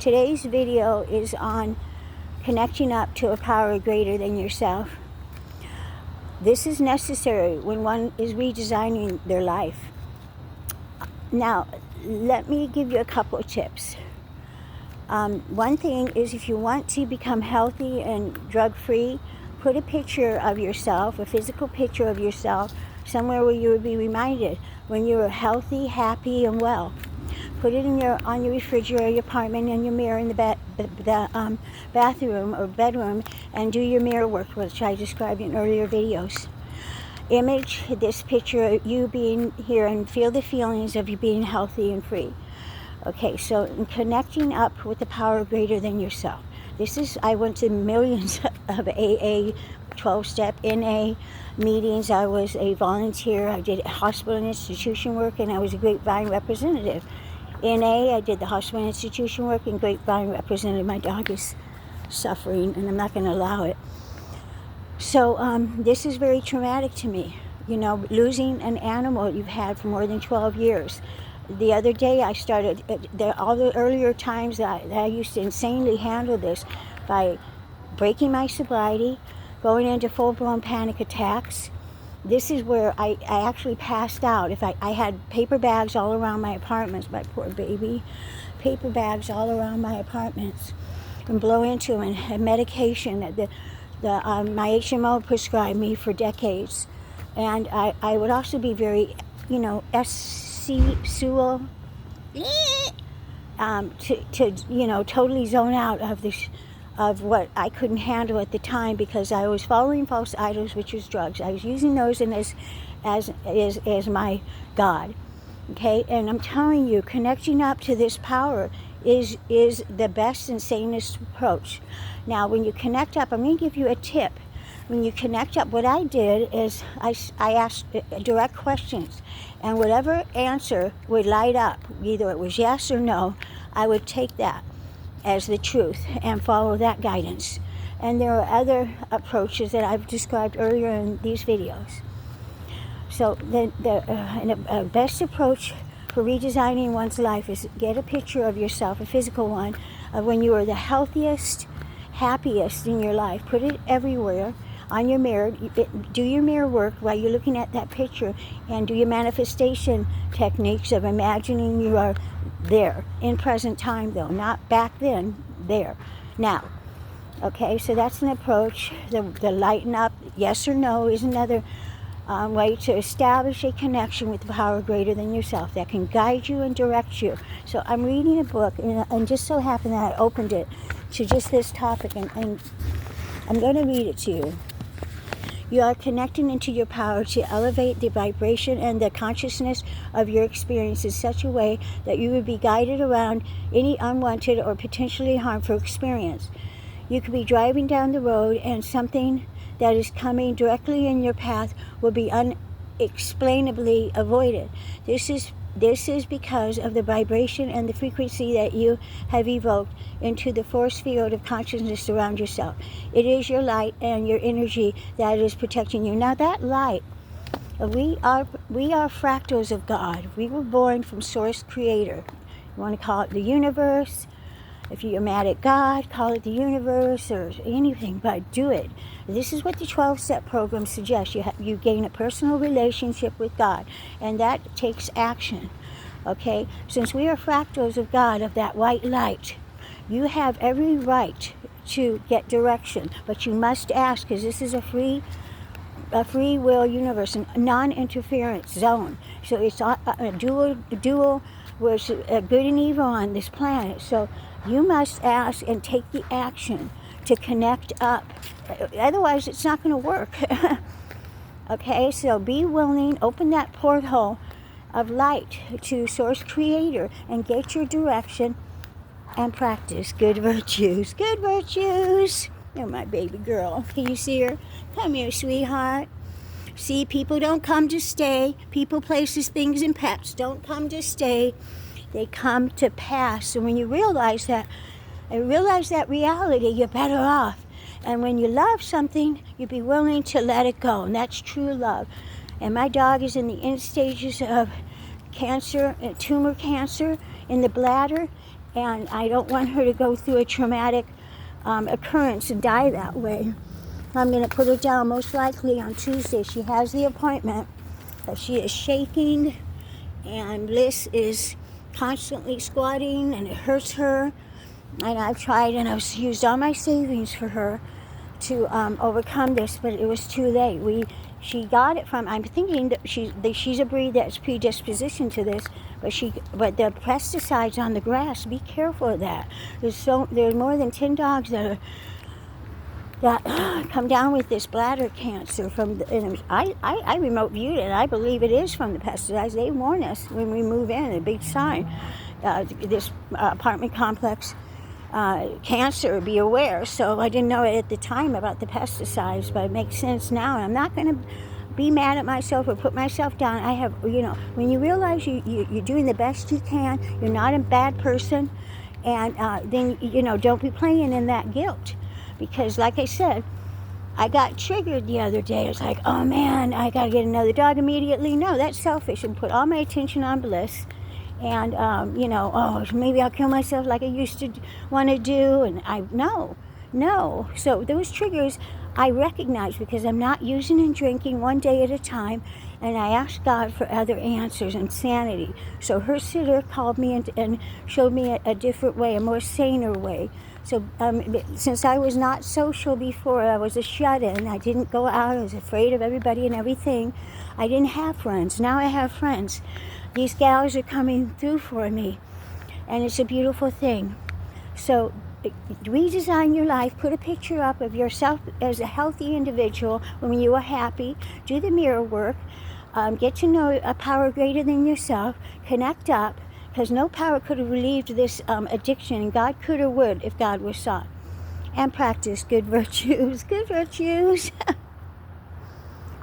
today's video is on connecting up to a power greater than yourself. This is necessary when one is redesigning their life. Now, let me give you a couple of tips. One thing is, if you want to become healthy and drug-free, put a picture of yourself, a physical picture of yourself, somewhere where you would be reminded when you are healthy, happy, and well. Put it on your refrigerator, your apartment, and your mirror in the bathroom or bedroom, and do your mirror work, which I described in earlier videos. Image this picture of you being here and feel the feelings of you being healthy and free. Okay, so in connecting up with the power greater than yourself. I went to millions of AA, 12-step NA meetings. I was a volunteer. I did hospital and institution work, and I was a grapevine representative. NA, I did the hospital and institution work, and grapevine representative. My dog is suffering, and I'm not going to allow it. So this is very traumatic to me. You know, losing an animal you've had for more than 12 years. The other day I started, all the earlier times that I used to insanely handle this by breaking my sobriety, going into full-blown panic attacks. This is where I actually passed out. I had paper bags all around my apartments, my poor baby, paper bags all around my apartments, and blow into them, and had medication that my HMO prescribed me for decades. And I would also be very, to totally zone out of what I couldn't handle at the time, because I was following false idols, which was drugs. I was using those as my God. Okay, and I'm telling you, connecting up to this power is the best and sanest approach. Now, when you connect up, I'm going to give you a tip. When you connect up, what I did is I asked direct questions, and whatever answer would light up, either it was yes or no, I would take that as the truth and follow that guidance. And there are other approaches that I've described earlier in these videos. So the best approach for redesigning one's life is get a picture of yourself, a physical one, of when you were the healthiest, happiest in your life. Put it everywhere. On your mirror, do your mirror work while you're looking at that picture, and do your manifestation techniques of imagining you are there, in present time though, not back then, there, now. Okay, so that's an approach. The lighten up, yes or no, is another way to establish a connection with the power greater than yourself that can guide you and direct you. So I'm reading a book, and just so happened that I opened it to just this topic, and I'm going to read it to you. You are connecting into your power to elevate the vibration and the consciousness of your experience in such a way that you would be guided around any unwanted or potentially harmful experience. You could be driving down the road, and something that is coming directly in your path will be unexplainably avoided. This is because of the vibration and the frequency that you have evoked into the force field of consciousness around yourself. It is your light and your energy that is protecting you. Now that light, we are fractals of God. We were born from Source Creator. You want to call it the universe. If you're mad at God, call it the universe or anything, but do it. This is what the 12-step program suggests. You gain a personal relationship with God, and that takes action. Okay? Since we are fractals of God, of that white light, you have every right to get direction, but you must ask, because this is a free will universe, a non-interference zone. So it's a dual, where it's good and evil on this planet. So you must ask and take the action to connect up. Otherwise, it's not going to work. Okay, so be willing, open that porthole of light to Source Creator and get your direction and practice good virtues. Good virtues! You're my baby girl. Can you see her? Come here, sweetheart. See, people don't come to stay. People, places, things, and pets don't come to stay. They come to pass. And when you realize that, reality, you're better off. And when you love something, you be willing to let it go. And that's true love. And my dog is in the end stages of cancer, tumor cancer in the bladder. and I don't want her to go through a traumatic occurrence and die that way. I'm going to put her down most likely on Tuesday. She has the appointment, but she is shaking, and Bliss is constantly squatting, and it hurts her. And I've tried, and I've used all my savings for her to overcome this, but it was too late. She got it from, I'm thinking that she's a breed that's predispositioned to this, but the pesticides on the grass, be careful of that. There's more than 10 dogs that come down with this bladder cancer and I remote viewed it, and I believe it is from the pesticides. They warn us when we move in, a big sign, this apartment complex, cancer, be aware. So I didn't know it at the time about the pesticides, but it makes sense now. And I'm not going to be mad at myself or put myself down. I have, when you realize you're doing the best you can, you're not a bad person, and then, don't be playing in that guilt. Because like I said, I got triggered the other day. It's like, oh man, I got to get another dog immediately. No, that's selfish, and put all my attention on Bliss. And, maybe I'll kill myself like I used to want to do. And no. So those triggers I recognize, because I'm not using and drinking one day at a time. And I asked God for other answers and sanity. So her sitter called me and showed me a different way, a more saner way. So since I was not social before, I was a shut-in. I didn't go out. I was afraid of everybody and everything. I didn't have friends. Now I have friends. These gals are coming through for me, and it's a beautiful thing. So redesign your life. Put a picture up of yourself as a healthy individual when you are happy. Do the mirror work. Get to know a power greater than yourself. Connect up, because no power could have relieved this addiction, and God could or would if God were sought. And practice good virtues. Good virtues.